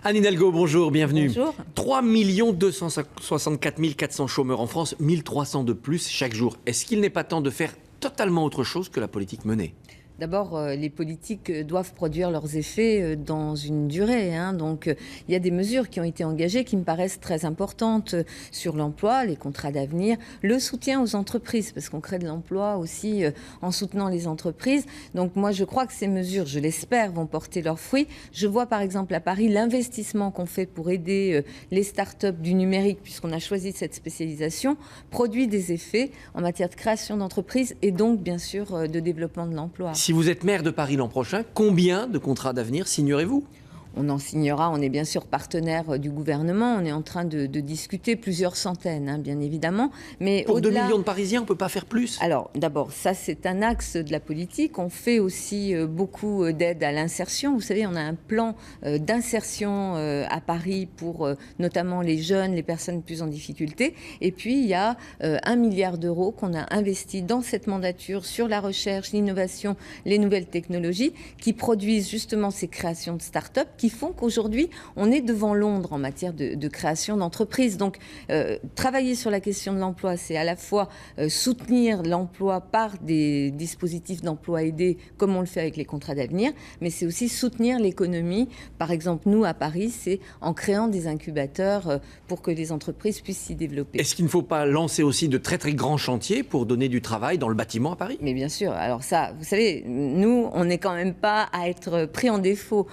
Anne Hidalgo, bonjour, bienvenue. Bonjour. 3 264 400 chômeurs en France, 1300 de plus chaque jour. Est-ce qu'il n'est pas temps de faire totalement autre chose que la politique menée ? D'abord, les politiques doivent produire leurs effets dans une durée. Donc, il y a des mesures qui ont été engagées qui me paraissent très importantes sur l'emploi, les contrats d'avenir, le soutien aux entreprises, parce qu'on crée de l'emploi aussi en soutenant les entreprises. Donc, moi, je crois que ces mesures, je l'espère, vont porter leurs fruits. Je vois, par exemple, à Paris, l'investissement qu'on fait pour aider les start-up du numérique, puisqu'on a choisi cette spécialisation, produit des effets en matière de création d'entreprises et donc, bien sûr, de développement de l'emploi. Si vous êtes maire de Paris l'an prochain, combien de contrats d'avenir signerez-vous ? On en signera, on est bien sûr partenaire du gouvernement, on est en train de discuter plusieurs centaines, bien évidemment. Mais pour 2 millions de Parisiens, on ne peut pas faire plus ? Alors d'abord, ça c'est un axe de la politique. On fait aussi beaucoup d'aide à l'insertion. Vous savez, on a un plan d'insertion à Paris pour notamment les jeunes, les personnes plus en difficulté. Et puis il y a 1 milliard d'euros qu'on a investi dans cette mandature sur la recherche, l'innovation, les nouvelles technologies qui produisent justement ces créations de start-up qui font qu'aujourd'hui, on est devant Londres en matière de création d'entreprises. Donc, travailler sur la question de l'emploi, c'est à la fois soutenir l'emploi par des dispositifs d'emploi aidés, comme on le fait avec les contrats d'avenir, mais c'est aussi soutenir l'économie. Par exemple, nous, à Paris, c'est en créant des incubateurs pour que les entreprises puissent s'y développer. Est-ce qu'il ne faut pas lancer aussi de très très grands chantiers pour donner du travail dans le bâtiment à Paris ? Mais bien sûr. Alors ça, vous savez, nous, on n'est quand même pas à être pris en défaut.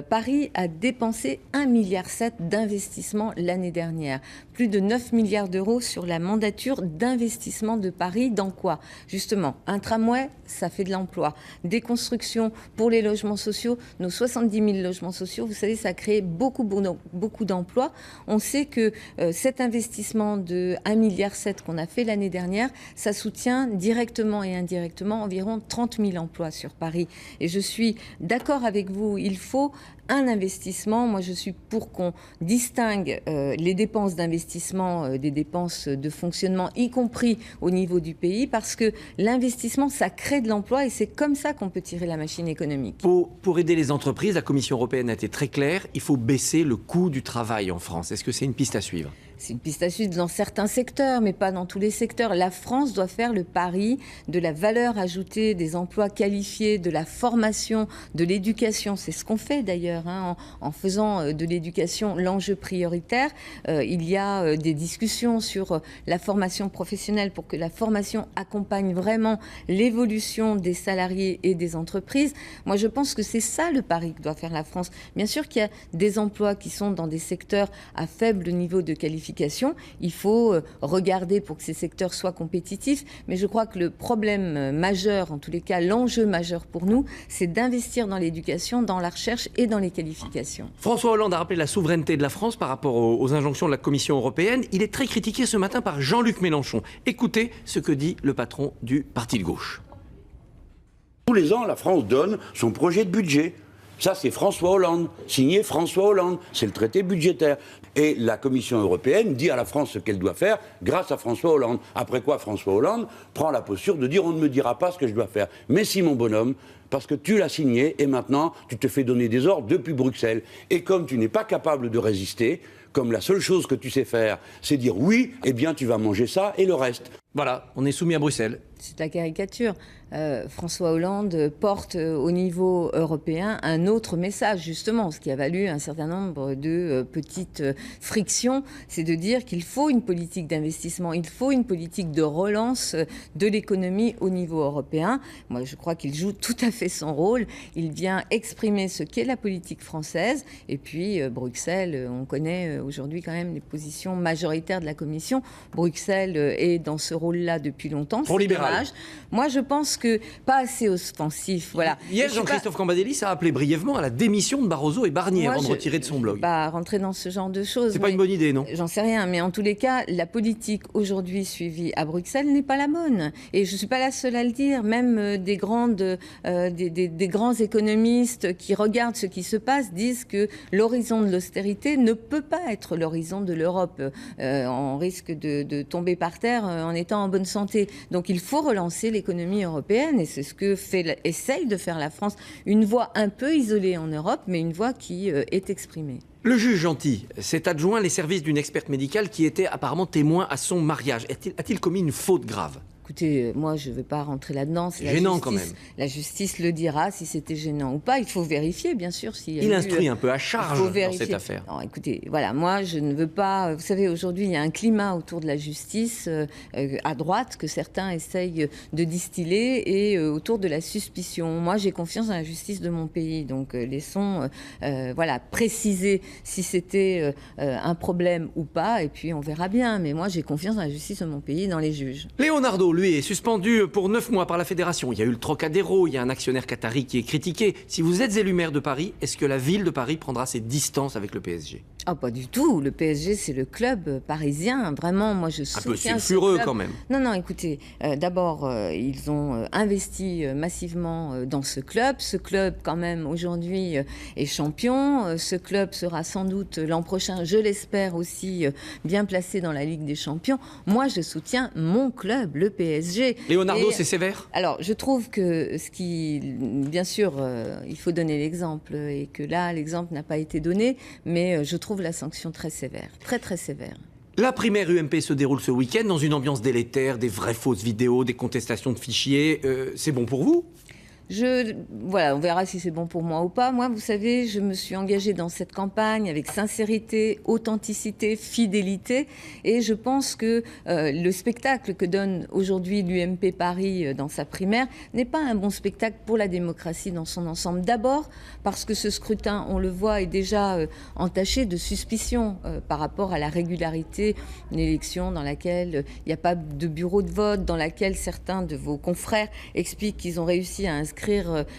Paris a dépensé 1,7 milliard d'investissement l'année dernière. Plus de 9 milliards d'euros sur la mandature d'investissement de Paris. Dans quoi ? Justement, un tramway, ça fait de l'emploi. Des constructions pour les logements sociaux, nos 70 000 logements sociaux, vous savez, ça a créé beaucoup d'emplois. On sait que cet investissement de 1,7 milliard qu'on a fait l'année dernière, ça soutient directement et indirectement environ 30 000 emplois sur Paris. Et je suis d'accord avec vous, il faut un investissement. Moi, je suis pour qu'on distingue les dépenses d'investissement des dépenses de fonctionnement, y compris au niveau du pays, parce que l'investissement, ça crée de l'emploi et c'est comme ça qu'on peut tirer la machine économique. Pour aider les entreprises, la Commission européenne a été très claire, il faut baisser le coût du travail en France. Est-ce que c'est une piste à suivre ? C'est une piste à suivre dans certains secteurs, mais pas dans tous les secteurs. La France doit faire le pari de la valeur ajoutée, des emplois qualifiés, de la formation, de l'éducation. C'est ce qu'on fait d'ailleurs, en faisant de l'éducation l'enjeu prioritaire. Il y a des discussions sur la formation professionnelle pour que la formation accompagne vraiment l'évolution des salariés et des entreprises. Moi, je pense que c'est ça le pari que doit faire la France. Bien sûr qu'il y a des emplois qui sont dans des secteurs à faible niveau de qualification. Il faut regarder pour que ces secteurs soient compétitifs, mais je crois que le problème majeur, en tous les cas l'enjeu majeur pour nous, c'est d'investir dans l'éducation, dans la recherche et dans les qualifications. François Hollande a rappelé la souveraineté de la France par rapport aux injonctions de la Commission européenne. Il est très critiqué ce matin par Jean-Luc Mélenchon. Écoutez ce que dit le patron du parti de gauche. Tous les ans, la France donne son projet de budget. Ça, c'est François Hollande, signé François Hollande. C'est le traité budgétaire. Et la Commission européenne dit à la France ce qu'elle doit faire grâce à François Hollande. Après quoi, François Hollande prend la posture de dire on ne me dira pas ce que je dois faire. Mais si, mon bonhomme, parce que tu l'as signé et maintenant, tu te fais donner des ordres depuis Bruxelles. Et comme tu n'es pas capable de résister, comme la seule chose que tu sais faire, c'est dire oui, eh bien, tu vas manger ça et le reste. Voilà, on est soumis à Bruxelles. C'est la caricature. François Hollande porte au niveau européen un autre message, justement, ce qui a valu un certain nombre de petites frictions, c'est de dire qu'il faut une politique d'investissement, il faut une politique de relance de l'économie au niveau européen. Moi, je crois qu'il joue tout à fait son rôle. Il vient exprimer ce qu'est la politique française. Et puis, Bruxelles, on connaît aujourd'hui quand même les positions majoritaires de la Commission. Bruxelles est dans ce rôle-là depuis longtemps. Trop libéral. Moi, je pense que pas assez offensif. Voilà. Hier, Jean-Christophe Cambadélis a appelé brièvement à la démission de Barroso et Barnier avant de retirer de son blog. Je ne vais pas rentrer dans ce genre de choses. C'est pas une bonne idée, non ? J'en sais rien, mais en tous les cas, la politique aujourd'hui suivie à Bruxelles n'est pas la bonne. Et je ne suis pas la seule à le dire. Même des grands économistes qui regardent ce qui se passe disent que l'horizon de l'austérité ne peut pas être l'horizon de l'Europe. On risque de tomber par terre en étant en bonne santé. Donc il faut relancer l'économie européenne et c'est ce que essaye de faire la France. Une voix un peu isolée en Europe, mais une voix qui est exprimée. Le juge Gentil s'est adjoint les services d'une experte médicale qui était apparemment témoin à son mariage. A-t-il commis une faute grave ? Écoutez, moi, je ne veux pas rentrer là-dedans. C'est gênant quand même. La justice le dira si c'était gênant ou pas. Il faut vérifier, bien sûr. Il instruit un peu à charge dans cette affaire. Non, écoutez, voilà, moi, je ne veux pas... Vous savez, aujourd'hui, il y a un climat autour de la justice à droite que certains essayent de distiller et autour de la suspicion. Moi, j'ai confiance dans la justice de mon pays. Donc, laissons préciser si c'était un problème ou pas. Et puis, on verra bien. Mais moi, j'ai confiance dans la justice de mon pays et dans les juges. Leonardo, lui, est suspendu pour 9 mois par la fédération. Il y a eu le Trocadéro, il y a un actionnaire qatari qui est critiqué. Si vous êtes élu maire de Paris, est-ce que la ville de Paris prendra ses distances avec le PSG ? Ah, pas du tout. Le PSG, c'est le club parisien. Vraiment, moi, je soutiens. Un peu sulfureux quand même. Non, écoutez, d'abord, ils ont investi massivement dans ce club. Ce club, quand même, aujourd'hui, est champion. Ce club sera sans doute l'an prochain, je l'espère aussi, bien placé dans la Ligue des Champions. Moi, je soutiens mon club, le PSG. Leonardo, c'est sévère ? Alors, je trouve que bien sûr, il faut donner l'exemple et que là, l'exemple n'a pas été donné, mais je trouve la sanction très sévère, très très sévère. La primaire UMP se déroule ce week-end dans une ambiance délétère, des vraies fausses vidéos, des contestations de fichiers. C'est bon pour vous ? Voilà, on verra si c'est bon pour moi ou pas. Moi, vous savez, je me suis engagée dans cette campagne avec sincérité, authenticité, fidélité. Et je pense que le spectacle que donne aujourd'hui l'UMP Paris dans sa primaire n'est pas un bon spectacle pour la démocratie dans son ensemble. D'abord, parce que ce scrutin, on le voit, est déjà entaché de suspicion par rapport à la régularité d'une élection dans laquelle il n'y a pas de bureau de vote, dans laquelle certains de vos confrères expliquent qu'ils ont réussi à inscrire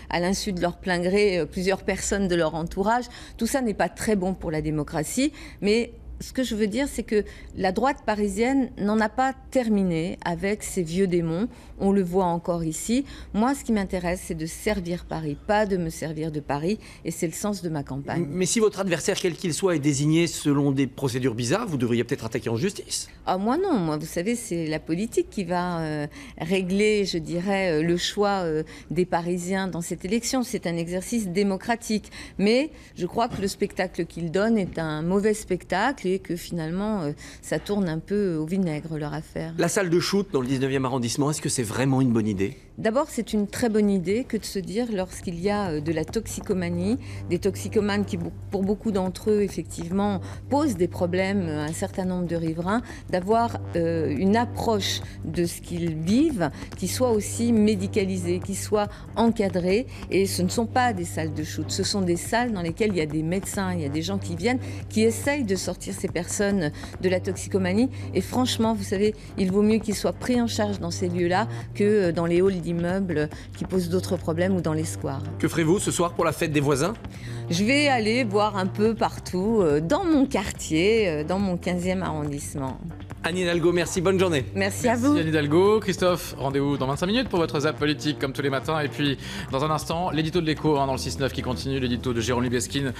à l'insu de leur plein gré plusieurs personnes de leur entourage. Tout ça n'est pas très bon pour la démocratie, mais ce que je veux dire, c'est que la droite parisienne n'en a pas terminé avec ses vieux démons. On le voit encore ici. Moi, ce qui m'intéresse, c'est de servir Paris, pas de me servir de Paris. Et c'est le sens de ma campagne. Mais si votre adversaire, quel qu'il soit, est désigné selon des procédures bizarres, vous devriez peut-être attaquer en justice. Ah, moi non. Moi, vous savez, c'est la politique qui va régler, je dirais, le choix des Parisiens dans cette élection. C'est un exercice démocratique. Mais je crois que le spectacle qu'il donne est un mauvais spectacle et que finalement, ça tourne un peu au vinaigre, leur affaire. La salle de shoot dans le 19e arrondissement, est-ce que c'est vraiment une bonne idée ? D'abord, c'est une très bonne idée que de se dire, lorsqu'il y a de la toxicomanie, des toxicomanes qui, pour beaucoup d'entre eux, effectivement, posent des problèmes à un certain nombre de riverains, d'avoir une approche de ce qu'ils vivent qui soit aussi médicalisée, qui soit encadrée. Et ce ne sont pas des salles de shoot, ce sont des salles dans lesquelles il y a des médecins, il y a des gens qui viennent, qui essayent de sortir ces personnes de la toxicomanie. Et franchement, vous savez, il vaut mieux qu'ils soient pris en charge dans ces lieux-là que dans les halls d'immeubles qui posent d'autres problèmes ou dans les squares. Que ferez-vous ce soir pour la fête des voisins ? Je vais aller voir un peu partout, dans mon quartier, dans mon 15e arrondissement. Anne Hidalgo, merci, bonne journée. Merci à vous. Anne Hidalgo. Christophe, rendez-vous dans 25 minutes pour votre zap politique comme tous les matins. Et puis, dans un instant, l'édito de l'écho dans le 6-9 qui continue, l'édito de Jérôme Lubeskine.